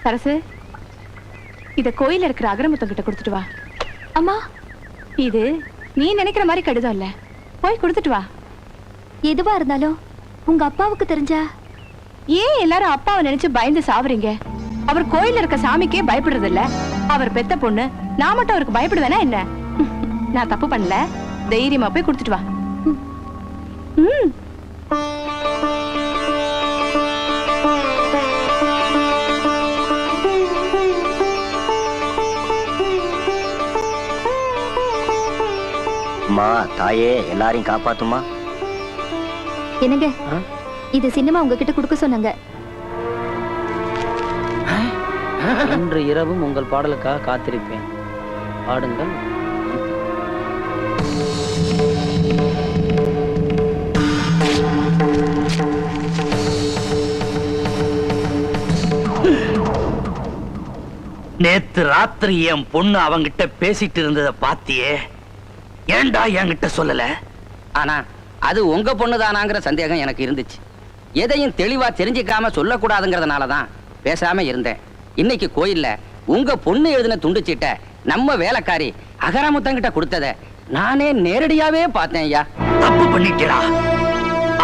சரசு, இத கோயில இருக்கிற அகரமுத்தம் கிட்ட கொடுத்துட்டு வா. அம்மா, இது நீ நினைக்கிற மாதிரி கடிதம் இல்ல, போய் கொடுத்துட்டு வா. எதுவா இருந்தாலும் உங்க அப்பாவுக்கு தெரிஞ்சா? ஏன் எல்லாரும் அப்பாவை நினைச்சு பயந்து சாவறீங்க? அவர் கோயில இருக்க சாமிக்கே பயப்படுறது இல்ல. அவர் பெத்த பொண்ணு, நான் மட்டும் அவருக்கு பயப்படுவேனா என்ன? நான் தப்பு பண்ணல, தைரியமா போய் கொடுத்துட்டு வா. அம்மா தாயே, எல்லாரையும் காப்பாத்துமா. என்னங்க, இது சினிமா உங்ககிட்ட கொடுக்க சொன்னாங்க. இன்று இரவும் உங்கள் பாடலுக்காக காத்திருப்பேன், பாடுங்கள். நேத்து ராத்திரி என் பொண்ணு அவங்கிட்ட பேசிட்டு இருந்ததை பாத்தியே, ஏண்டா என்கிட்ட சொல்லல? ஆனா அது உங்க பொண்ணுதானாங்கிற சந்தேகம் எனக்கு இருந்துச்சு. எதையும் தெளிவா தெரிஞ்சுக்காம சொல்லக்கூடாதுங்கிறதுனாலதான் பேசாம இருந்தேன். இன்னைக்கு கோயில்ல உங்க பொண்ணு எழுதின துண்டுச்சீட்ட நம்ம வேலைக்காரி அகராமுத்தங்கிட்ட கொடுத்தத நானே நேரடியாவே பார்த்தேன். ஐயா, தப்பு பண்ணிட்டா.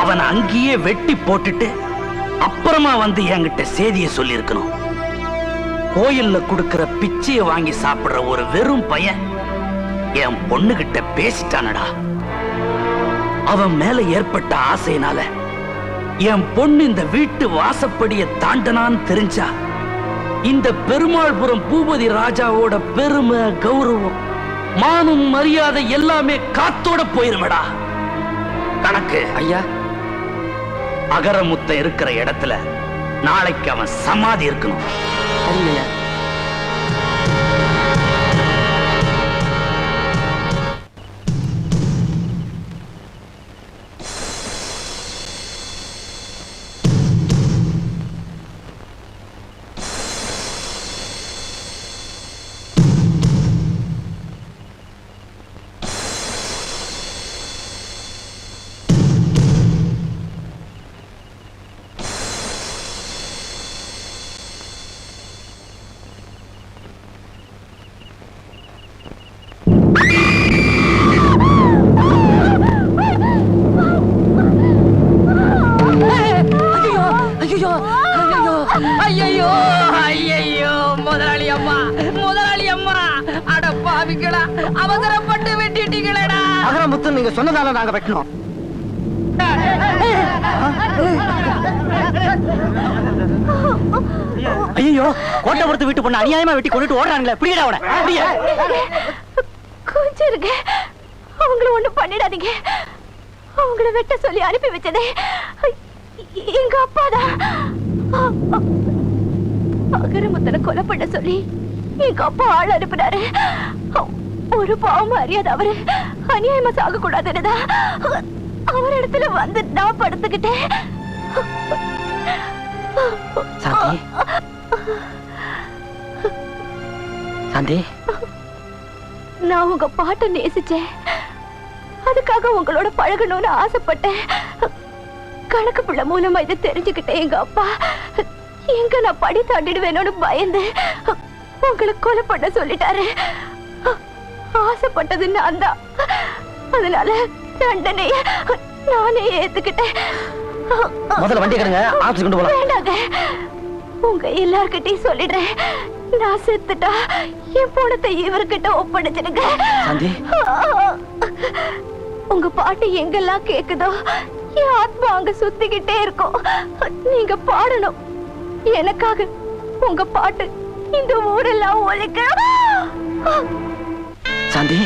அவன் அங்கேயே வெட்டி போட்டுட்டு அப்புறமா வந்து என்கிட்ட செய்தியை சொல்லி இருக்கணும். கோயில்ல கொடுக்கிற பிச்சையை வாங்கி சாப்பிடுற ஒரு வெறும் பையன் என் பொண்ணுகிட்ட பேசிட்டானடா. அவன் மேல ஏற்பட்ட ஆசையினால என் பொண்ணு இந்த வீட்டு வாசப்படியை தாண்டனான்னு தெரிஞ்சா இந்த பெருமாள்புரம் பூபதி ராஜாவோட பெருமை, கௌரவம், மானம், மரியாதை எல்லாமே காத்தோட போயிருமடா. கணக்கு ஐயா, அகரமுத்த இருக்கிற இடத்துல நாளைக்கு அவன் சமாதி இருக்கணும். சரிங்கய்யா. ஐயோ ஐயோ, முதலாளி அம்மா, முதலாளி அம்மா, அட பாவிங்களா, அவசரப்பட்டு வெட்டிட்டீங்களேடா. அகரமுத்து நீங்க சொன்னதால நாங்க வெட்டணும். ஐயோ, கோட்டபுரத்து வீட்டு பொண்ணு அநியாயமா வெட்டி கொண்டுட்டு ஓடுறாங்களே, பிடிடா அவனை. கொஞ்சம் இருங்க, அவங்கள ஒண்ணும் பண்ணிடாதீங்க. அவங்கள வெட்ட சொல்லி அனுப்பி வச்சதே எங்க அப்பாதான். அகரமுத்தனை கொலை பண்ண சொல்லி எங்க அப்பா ஆள் அனுப்பினாரு. ஒரு பாவம் அறியாத அவரு அநியாயமா சாக கூடாதுன்னுதான் அவர் இடத்துல வந்து நான் படுத்துக்கிட்டேன். சாந்தி, நான் உங்க பாட்டை நேசிச்சேன். அதுக்காக உங்களோட பழகணும்னு ஆசைப்பட்டேன். கணக்கு பிள்ளை மூலமா இதை தெரிஞ்சுக்கிட்டேன். எங்க அப்பா எங்க நான் படி தாண்டிடுவேணும்னு பயந்து உங்களை கொலை பண்ண சொல்லிட்டாரு. ஆசைப்பட்டது நான் தான். அதனால தண்டனைய நானே ஏத்துக்கிட்டேன். முதல்ல வண்டி கடுங்க, ஆபீஸ் கொண்டு போலாம். வேண்டாங்க, உங்க எல்லார்கிட்டையும் சொல்லிடுறேன். நான் செத்துட்டா என் பணத்தை இவர்கிட்ட ஒப்படைச்சிடுங்க. உங்க பாட்டு எங்கெல்லாம் கேக்குதோ என் ஆத்மா அங்க சுத்திக்கிட்டே இருக்கும். நீங்க பாடணும் எனக்காக. உங்க பாட்டு இந்த ஊரெல்லாம் ஒழிக்க. சாந்தி,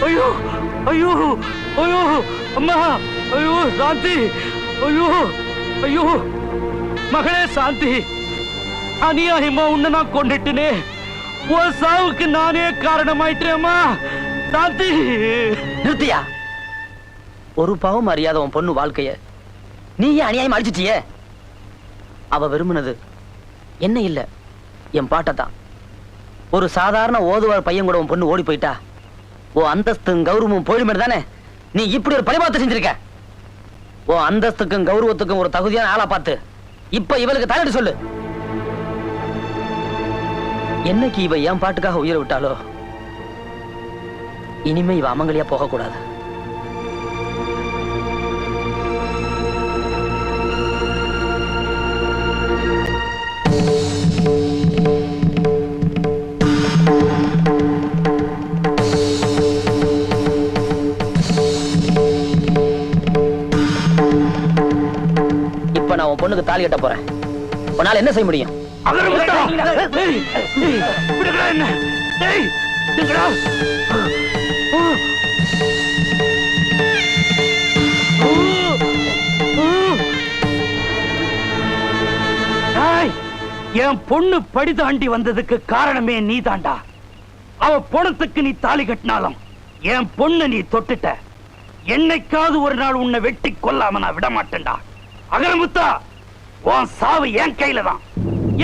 ஐயோ ஐயோ ஐயோ, அம்மா, ஐயோ சாந்தி, ஐயோ ஐயோ மகளே சாந்தி, அநியாயமா உன்னை நான் கொண்டுட்டேனே. உன் சாவுக்கு நானே காரணமாயிட்டேம்மா. சாந்தி, நிறுத்தியா? ஒரு பாவம் அறியாத உன் பொண்ணு வாழ்க்கைய நீ ஏன் அநியாயம் அழிச்சிட்டிய? அவ விரும்பினது என்ன இல்ல, என் பாட்டை தான். ஒரு சாதாரண ஓதுவார் பையன் கூட உன் பொண்ணு ஓடி போயிட்டா உன் அந்தஸ்தும் கௌரவமும் போயிடுமே தானே நீ இப்படி ஒரு பரிமாற்றம் செஞ்சிருக்க. உன் அந்தஸ்துக்கும் கௌரவத்துக்கும் ஒரு தகுதியான ஆளா பார்த்து இப்ப இவளுக்கு தலையிட்டு சொல்லு. என்னைக்கு இவ என் பாட்டுக்காக உயிரை விட்டாலோ இனிமே இவ அமங்கலியா போக கூடாது. இப்ப நான் உன் பொண்ணுக்கு தாலி கட்ட போறேன். உன்னால என்ன செய்ய முடியும்? என் பொண்ணு படி தாண்டி வந்ததுக்கு காரணமே நீ தாண்டா. அவ பொணத்துக்கு நீ தாலி கட்டினாலும் என் பொண்ணு நீ தொட்டுட்ட. என்னைக்காவது ஒரு நாள் உன்னை வெட்டி கொல்லாம நான் விட மாட்டேன்டா. அகரமுத்தா, உன் சாவு என் கையில தான்,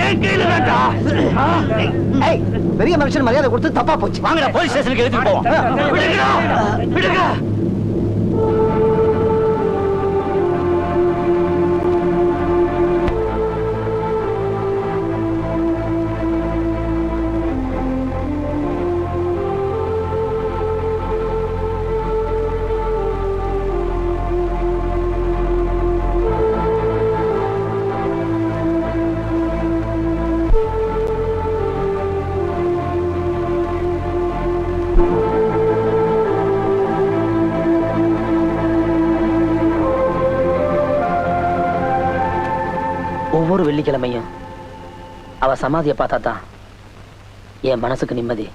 என் கையில தான்டா. பெரிய மனுஷன் மரியாதை கொடுத்து தப்பா போச்சு. வாங்கடா போலீஸ் ஸ்டேஷனுக்கு எடுத்துட்டு போவோம். விடுங்கடா, விடுங்க. ஒவ்வொரு வெள்ளிக்கிழமையும் அவ சமாதியை பார்த்தா தான் என் மனசுக்கு நிம்மதி.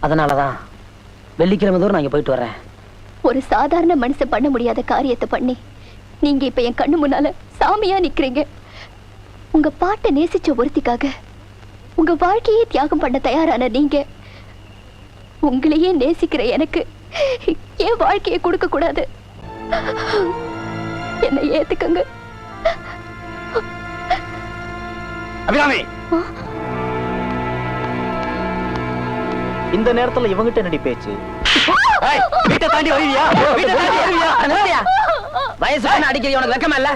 அதனாலதான் வெள்ளிக்கிழமை தோறும் நான் இங்க போயிட்டு வர்றேன். ஒரு சாதாரண மனுஷன் பண்ண முடியாத காரியத்தை பண்ணி நீங்க இப்ப என் கண்ணு முன்னால சாமியா நிக்கிறீங்க. உங்க பாட்டை நேசிச்ச ஒருத்திக்காக உங்க வாழ்க்கையே தியாகம் பண்ண தயாரான நீங்க உங்களையே நேசிக்கிற எனக்கு ஏன் வாழ்க்கையை கொடுக்க கூடாது? என்னை ஏத்துக்கங்க. அபிராமி, இந்த நேரத்துல இவங்கிட்ட என்னடி பேச்சு? வீட்டை தாண்டி வருவியா? வயசு பொண்ணு அடிக்கிறது உனக்கு வெக்கமா இல்ல?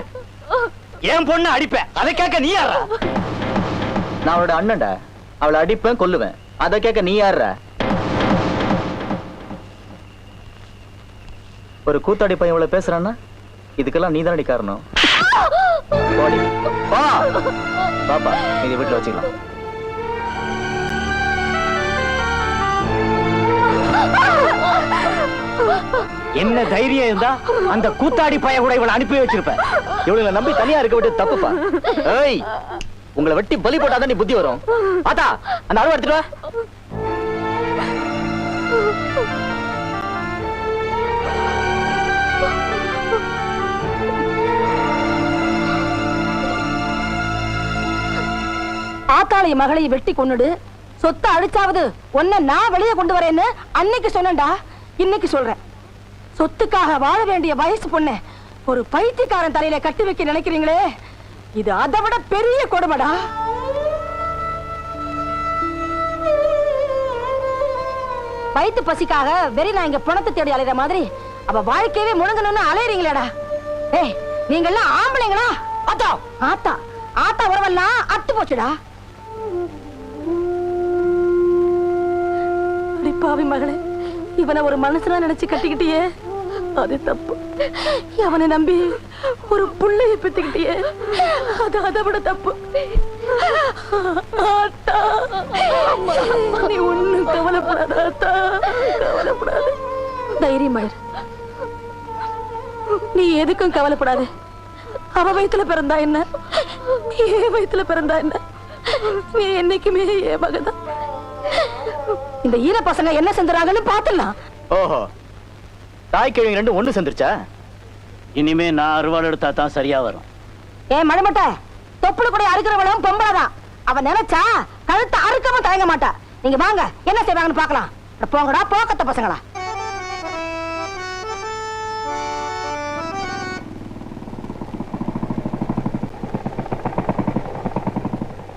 என் பொண்ணு அடிப்பேன், அதை கேட்க நீ யாரா? நான் அவளோட அண்ணன்டா. அவளை அடிப்பேன், கொல்லுவேன். அதை கேட்க நீ யாரா? ஒரு கூத்தாடி பையன் இவ்வளவு பேசுறான்னா இதுக்கெல்லாம் நீ தானடி காரணம். பாப்பா, இதை வீட்டுல வச்சுக்கலாம். என்ன தைரியம் இருந்தா அந்த கூத்தாடி பையன் கூட இவளை அனுப்பி வச்சிருப்பேன். இவளை நம்பி தனியா இருக்க விட்டு தப்புப்பா. ஏய், உங்களை வெட்டி பலி போட்டாதான் நீ புத்தி வரும். பாத்தா, அந்த அளவு எடுத்துட்டு வா. ஆத்தாளி மகளை வெட்டி கொன்னுடு, சொத்தை அழிச்சாவது உன்னை நான் வெளியே கொண்டு வரேன்னு அன்னைக்கு சொன்னேன்டா. இன்னைக்கு சொல்றேன், சொத்துக்காக வாழ வேண்டிய வயசு பொண்ணு ஒரு பைத்தியக்காரன் தலையில கட்டி வைக்க நினைக்கிறீங்களே, இது அதை விட பெரிய கொடுமைடா. வயிற்று பசிக்காக வெறி நான் இங்க பணத்தை தேடி அலைகிற மாதிரி அவ வாழ்க்கையவே முழுங்கணும்னு அலையறீங்களேடா. ஏய், நீங்க எல்லாம் ஆம்பளைங்களா? ஆத்தா ஆத்தா ஆத்தா உறவெல்லாம் அத்து போச்சுடா. அடிப்பாவி மகளே, இவனை ஒரு மனுஷனா நினைச்சு கட்டிக்கிட்டியே, அது தப்பு. அவனை நம்பி ஒரு புள்ளைய பெத்துக்கிட்டியே, அது அதை விட தப்பு. ஆத்தா, நீ ஒண்ணும் கவலைப்படாத ஆத்தா, கவலைப்படாத. தைரியமாயிரு, நீ எதுக்கும் கவலைப்படாத. அவ வயித்துல பிறந்தா என்ன, ஏன் வயித்துல பிறந்தா என்ன, நீ என்னைக்குமே என் மகதான். இந்த ஈர பசங்க என்ன செஞ்சுறாங்கன்னு பாத்துலாம். ஓஹோ, தாய் கிழவி ரெண்டு ஒண்ணு செஞ்சிருச்சா? இனிமே நான் அறுவாள் எடுத்தா தான் சரியா வரும். ஏன் மழமட்ட, தொப்புளு கூட அறுக்கிறவளும் பொம்பளைதான். அவ நினைச்சா கழுத்தை அறுக்கவும் தயங்க மாட்டா. நீங்க வாங்க, என்ன செய்வாங்கன்னு பாக்கலாம். போங்கடா போக்கத்த பசங்களா.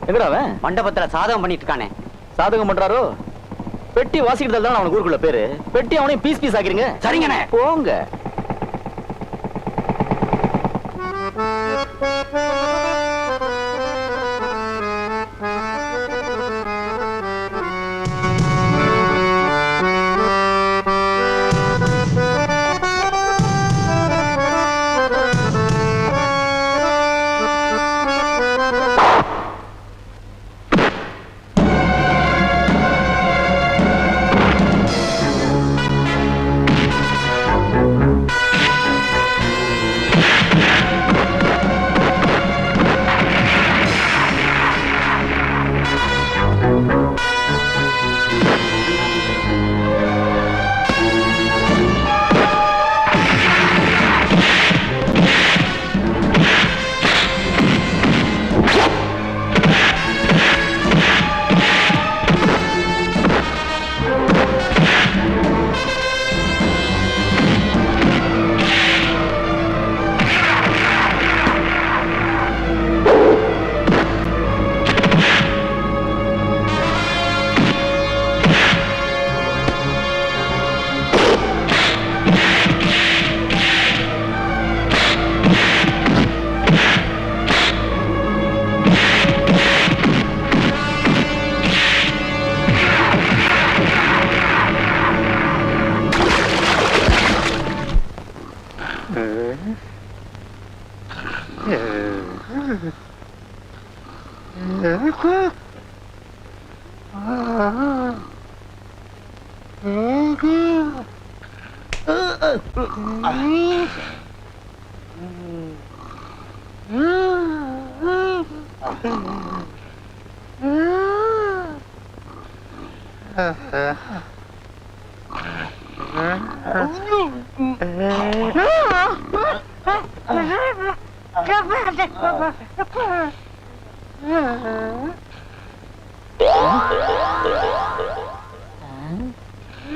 எங்கடா அவன்? மண்டபத்துல சாதகம் பண்ணிட்டு இருக்கானே. சாதகம் பண்றாரோ? பெட்டி வாசிக்கிறதால தான் அவனுக்கு ஊருக்குள்ள பேரு. பெட்டி அவனையும் பீஸ் பீஸ் ஆக்கிறீங்க. சரிங்கண்ணே. போங்க.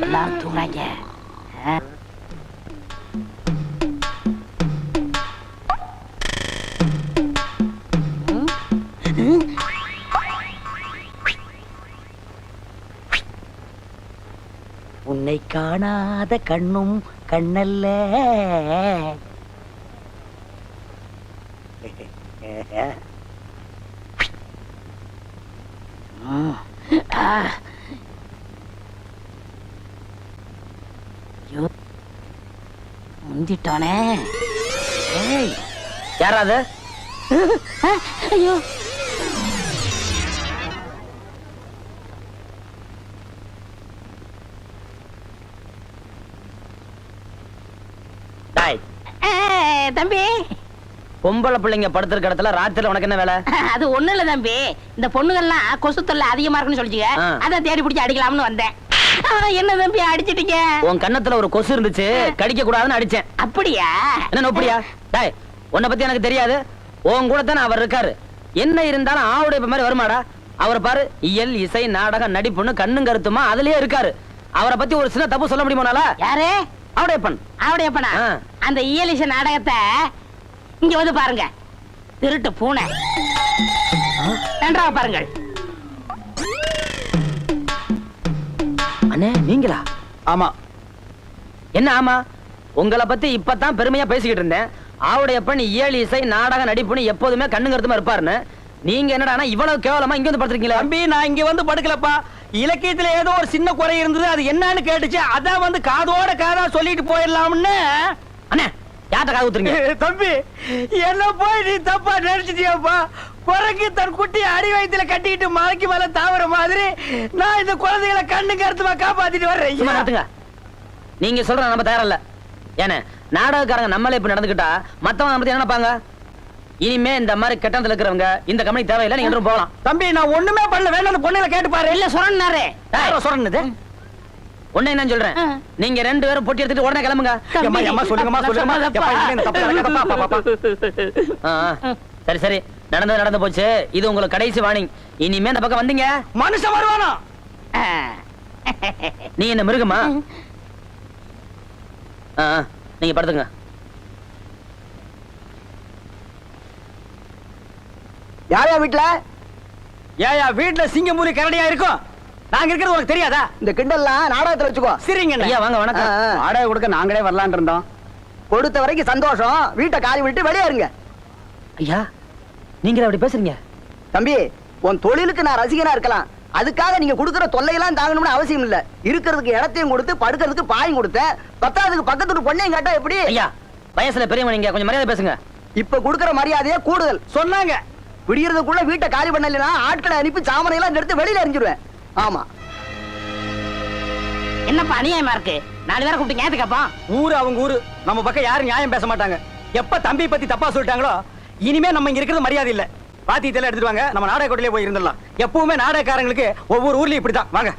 எல்லாரும் தூங்குறாங்க. உன்னை காணாத கண்ணும் கண்ணல்ல. முந்திட்டானே. யாராவது? ஐயோ, தம்பி, பொம்பளை பிள்ளைங்க படுத்திருக்க இடத்துல ராத்திரில உனக்கு என்ன வேலை? அது ஒண்ணு இல்ல தம்பி, இந்த பொண்ணுகள்லாம் கொசு தொல்லை அதிகமா இருக்குன்னு சொல்லிச்சுங்க. அதான் தேடி பிடிச்சி அடிக்கலாம்னு வந்தேன். என்ன தம்பி அடிச்சிட்டீங்க? உன் கண்ணத்துல ஒரு கொசு இருந்துச்சு, கடிக்க கூடாதுன்னு அடிச்சேன். அப்படியா? என்ன நோப்படியா? டேய், உன்னை பத்தி எனக்கு தெரியாது. உன் கூட தானே அவர் இருக்காரு. என்ன இருந்தாலும் ஆவுடைய மாதிரி வருமாடா? அவரை பாரு, இயல் இசை நாடகம் நடிப்புன்னு கண்ணும் கருத்துமா அதுலயே இருக்காரு. அவரை பத்தி ஒரு சின்ன தப்பு சொல்ல முடியுமானால? யாரு? ஆவுடையப்பன். ஆவுடையப்பனா? அந்த இயல் இசை நாடகத்தை இங்க வந்து பாருங்க. திருட்டு பூனை. நன்றாக பாருங்கள். அண்ணே, நீங்களா? ஆமா. என்ன ஆமா? உங்களை பத்தி இப்பதான் பெருமையா பேசிக்கிட்டு இருந்தேன். ஆவுடையப்பன் இயல் இசை நாடக நடிப்புன்னு எப்போதுமே கண்ணு கருத்துமா இருப்பாருன்னு. நீங்க என்னடா இவ்வளவு கேவலமா இங்க வந்து படுத்துருக்கீங்களா? தம்பி, நான் இங்க வந்து படுக்கலப்பா. இலக்கியத்துல ஏதோ ஒரு சின்ன குறை இருந்தது, அது என்னன்னு கேட்டுச்சு. அதான் வந்து காதோட காதா சொல்லிட்டு போயிடலாம்னு. அண்ணே, யார்கிட்ட காது ஊத்துறீங்க? தம்பி, என்ன போய் நீ தப்பா நினைச்சிட்டியாப்பா? குரங்கு தன் குட்டி அடி வயித்துல கட்டிட்டு மலைக்கு மேல தாவற மாதிரி நான் இந்த குழந்தைகளை கண்ணு கருத்துமா காப்பாத்திட்டு வர்றேன். நீங்க சொல்ற நம்ம தயாரில்ல. ஏன்னா நாடகக்காரங்க நம்மளே இப்ப நடந்துக்கிட்டா மத்தவங்க நம்ம என்ன நினைப்பாங்க? இனிமே இந்த மாதிரி கட்டணத்துல இருக்கிறவங்க இந்த கம்பெனி தேவையில்லை, நீங்க போகலாம். தம்பி, நான் ஒண்ணுமே பண்ணல. வேணா அந்த பொண்ணுல கேட்டு பாரு. இல்ல சொன்னாரு. சொன்னது ஒண்ணு என்ன சொல்றேன், நீங்க ரெண்டு பேரும் பொட்டி எடுத்துட்டு உடனே கிளம்புங்க. சரி சரி, நடந்து போச்சு. இது உங்களுக்கு கடைசி வார்னிங். இனிமே இந்த பக்கம் வந்தீங்க மனுஷன் வருவானா? நீ என்ன மிருகமா? நீங்க படுத்துங்க. யாரையா வீட்டுல? ஏயா வீட்டுல சிங்கம்பூரி கரடியா இருக்கும்? நாங்க இருக்கிறது உனக்கு தெரியாதா? இந்த கிண்டல்லாம் நாடகத்துல வச்சுக்கோ. சரிங்க ஐயா, வாங்க வணக்கம். வாடகை கொடுக்க நாங்களே வரலான் இருந்தோம். கொடுத்த வரைக்கும் சந்தோஷம். வீட்டை காலி விட்டு வெளியே இருங்க. ஐயா, நீங்க அப்படி பேசுறீங்க? தம்பி, உன் தொழிலுக்கு நான் ரசிகனா இருக்கலாம். அதுக்காக நீங்க கொடுக்கிற தொல்லையெல்லாம் தாங்கணும்னு அவசியம் இல்ல. இருக்கிறதுக்கு இடத்தையும் கொடுத்து படுக்கிறதுக்கு பாயும் கொடுத்தேன். பத்தாவதுக்கு பக்கத்து பொண்ணையும் கேட்டா எப்படி? ஐயா, வயசுல பெரியவங்க, நீங்க கொஞ்சம் மரியாதை பேசுங்க. இப்ப கொடுக்கிற மரியாதையே கூடுதல். சொன்னாங்க விடியறதுக்குள்ள வீட்டை காலி பண்ணலைன்னா ஆட்களை அனுப்பி சாமனை எல்லாம் எடுத்து வெளியில எறிஞ்சிருவேன். ஆமா, என்னப்பா அநியாயமா இருக்கு? 4 பேரை கூப்பிட்டு ஞாயிற்று கேப்பான். ஊரு அவங்க ஊரு, நம்ம பக்கம் யாரும் நியாயம் பேச மாட்டாங்க. எப்ப தம்பி பத்தி தப்பா சொல்லிட்டாங்களோ இனிமே நம்ம இங்க இருக்கிறது மரியாதை இல்ல. பாத்தியத்தெல்லாம் எடுத்துட்டு வாங்க, நம்ம நாடக கோட்டையிலே போய் இருந்துடலாம். எப்பவுமே நாடகக்காரங்களுக்கு ஒவ்வொரு ஊர்லயும் இப்படிதான். வாங்க.